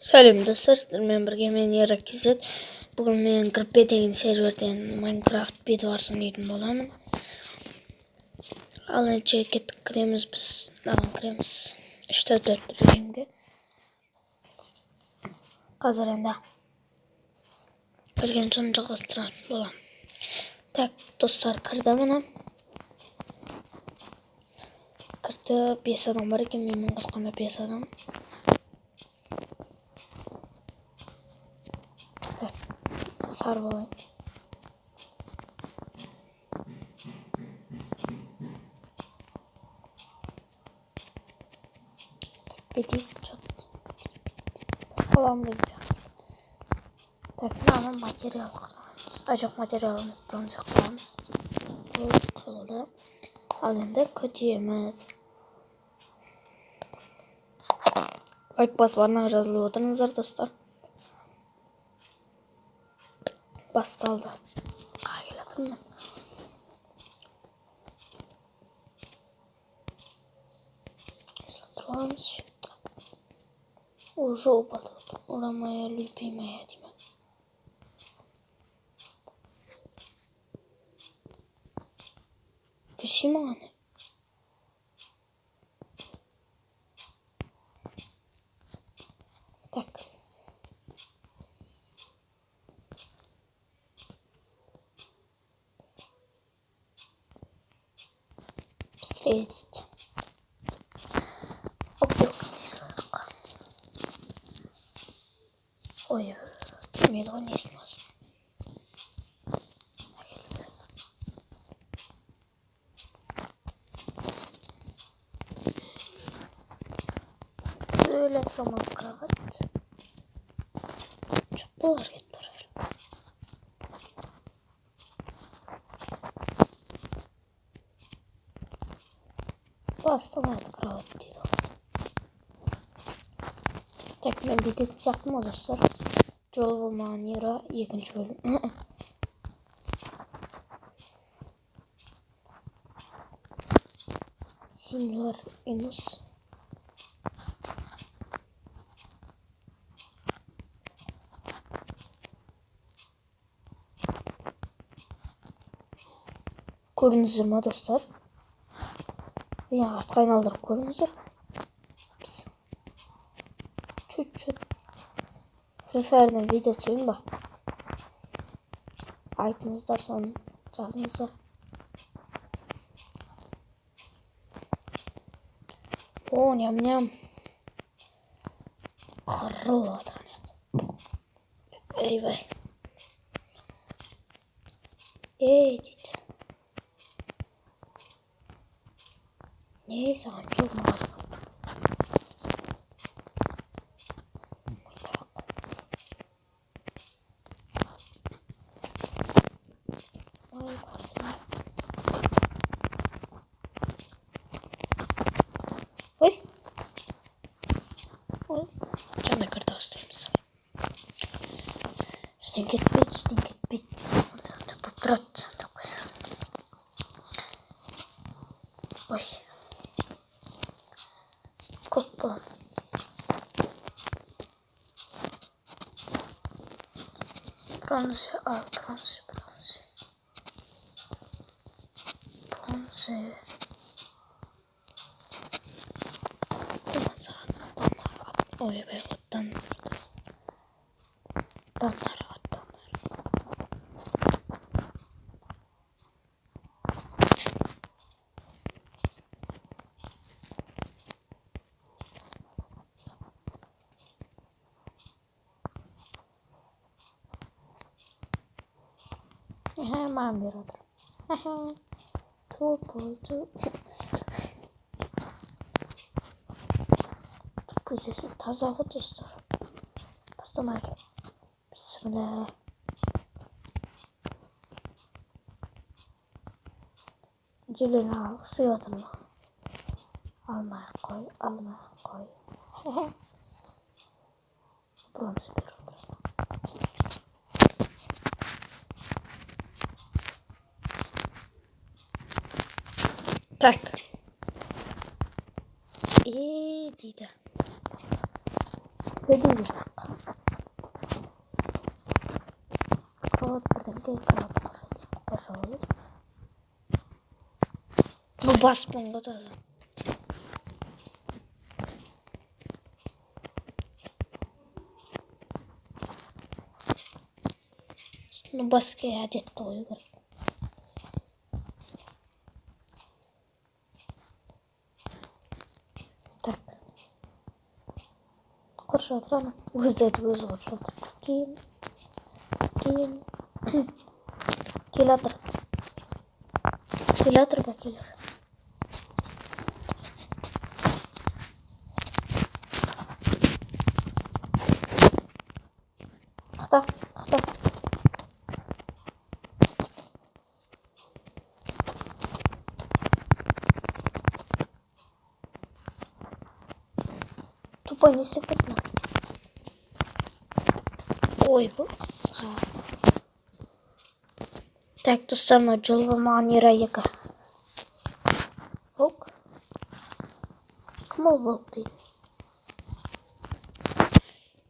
Сәлем достар, сіздермен бірге мен Еракизет. Бүгін мен Грпе деген серверден Майнкрафт бетварс ойнайтын боламын. Ал енді кеттік, кіреміз біз. Мынаған кіреміз. 3-4 режимге. Қазір енді кірген соң жалғастыратын боламын. Так, достар, кірді мына. Кірді 5 адам бар екен, мен қосқанда 5 адам. Сар болайын. Бетейік. Салам деген. Так, мынаны материал қыламыз. Жоқ, материал емес, бронза қыламыз. Бұл қылды. Ал енді көтеміз. Лайк басып арнаға жазылып отырыңыздар, достар. Басталды. Келатырмын мен. Сатырамыз. Уже упаду. Ура, моя любимая тема. Почему она? Так. Встретить. Ой, кемел ғой несін алсын. Böyle сломал кровать. Çok бұл hareket бар. Бастамайды кровать дейді. Так, мен бететін сияқтым ол достар. Жол болмаған ера екінші бөлім. Синлар инус. Көрдіңіздер ма достар? Артқа айналдырып көрдіңіздер. Чуть-чуть. Фрифайрдан видео түсірейін ба? Айтыңыздар, соны жазыңыздар. О, ням-ням. Қырылып отырған. Ей-бай. Ей, дейді. Не, саған жоқ мағыз. Ой. Ой. Жаңа карта ұстаймыз. Іштен кетпейді. Бұл тұрады. Ой. Көп болам. Бронза. Ой, бай, оттан. Аттандар. Маған бері отыр. Топ болды. Көйтесі таза ғой достар. Бастамайды. Бісміллә. Желені алғысы отыр ма? Алмай қой. Бронза бері отыр. Так. Дейді. Ödül. kırat koşalım. Bu bas bonga da. Bunu baskı adette uygun. Tak. Koşalım ama öz koşalım. Kim? Kilatır. Kilatır bakıyor. Хата. Тупо не секретно. Ой, бокса. Так, то саме джолва манера яка. Волк. Кім ол волк дейді?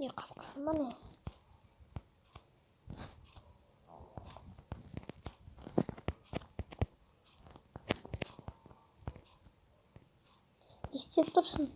Не қасқырсың ба не? Не істеп тұрсың?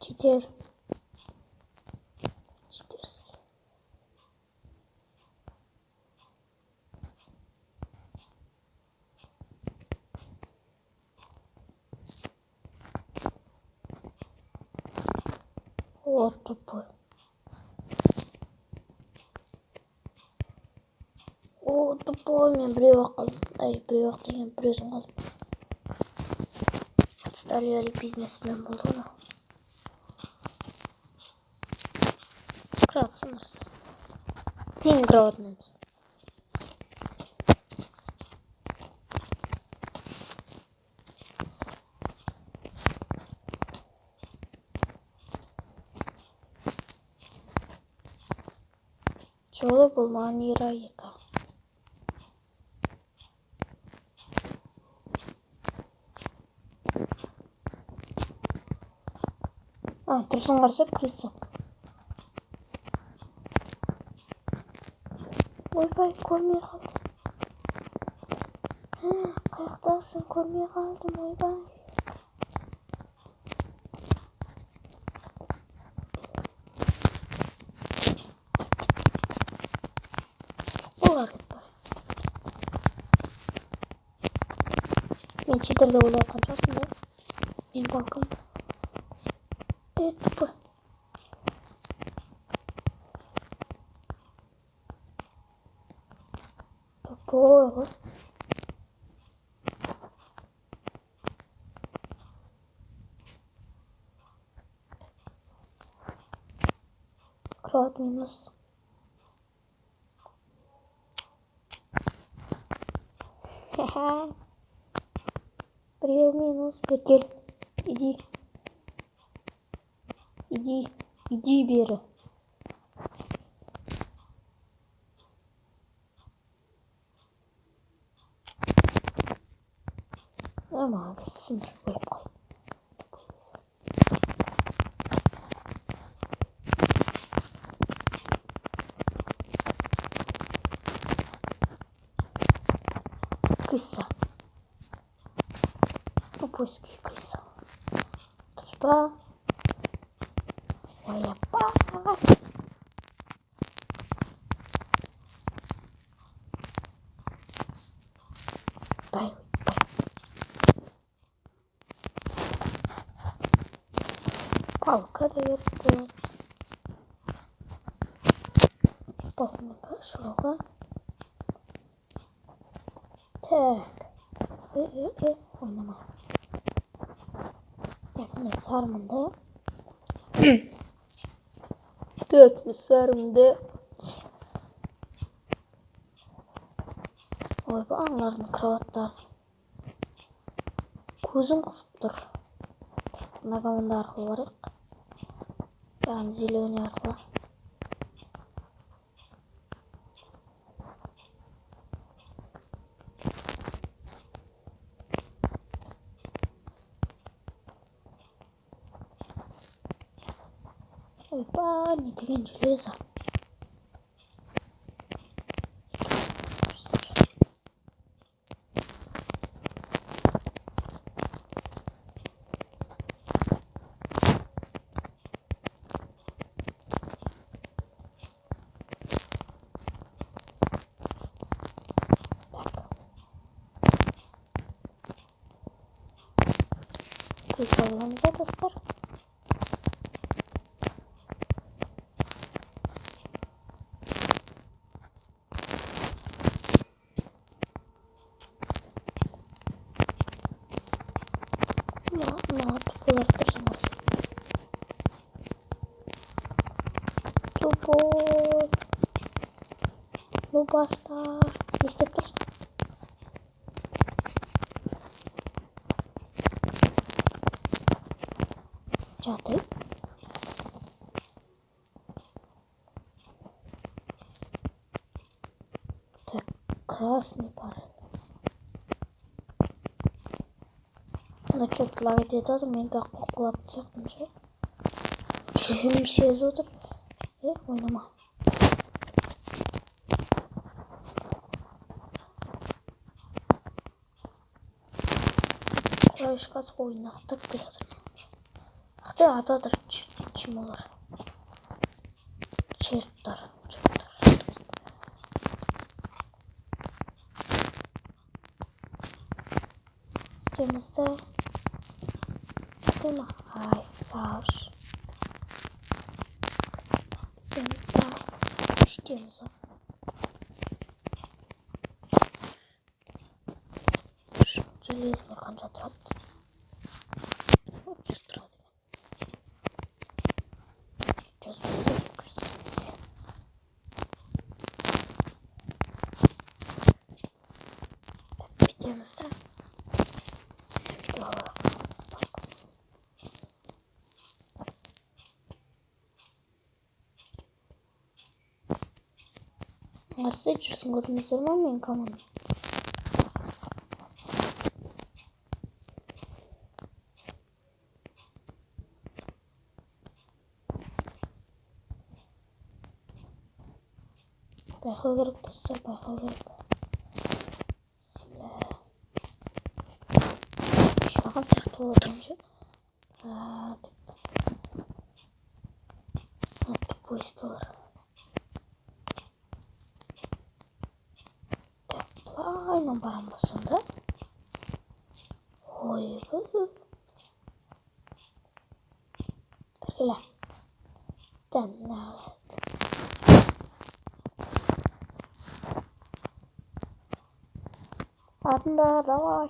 Жетер. Жетерсің. О, тупой. О, тупой, мен біреу-ақ қалдым. Біреу-ақ деген біреуін қалдым. Отстали бизнесмен болды ғой. Кыратсың ұрсыз. Мен кірап атмаймыз. Жолы болмаған ера ека. Тұрсын қарса крыса. Ойбай, көрмей қалдым. Қаяқтасың, көрмей қалдым, ойбай. Олар кетпай. Мен читерде ойлатқан шығарсың да. Мен балкым. Тупо. Тупой ғой. Крат минус. Ха-ха. Прием минус. Бекел. Иди бері. Молодец, сендір өліп қал. Крыса. Тупойский крыса. Туспа. Ой, апа. Дай. Палка дает. Палка шоға. Так. Ойнама. Так, мен сармынды. Так, мен сармынды. Ой, bu аңлардың кроваттары. Көзім қысып тұр. Мына команда арқылы барайық. Яғни зеленый арқылы. Ойбай, не деген железо. Күйзаламыз да достар. Туполар тұрсын осы. Тупой. Ну бастар. Не істеп тұрсын? Жатыр. Так, красный парень. Ана что-то ловить етеді, мен как қоқылатын сияқтымын ше. Жүрегім сезіп отыр. Ойнама. Клавишкасы ойнақтап келе жатыр. Ақтай атадыр чем олар. Черттар. Істемізді. Істема. Ай, сауш. Істемізді. Железный қанша тұрады? 100 тұрады. 100 бітемізді. Бітіп алайық. Нәрсе жүрсін көрдіңіздер ма мен команда? Байқау керек достар, байқау керек. Шымаған сияқты болып отырмын ше. Тупой спалар. Так, плайнан барам ба сонда? Ойбай. Бергілі. Дәннәғет. Артында, давай.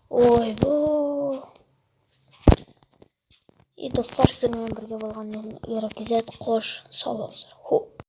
Ойбай. И достар, сіздермен бірге болған мен Еракизет. Қош сау болыңыздар.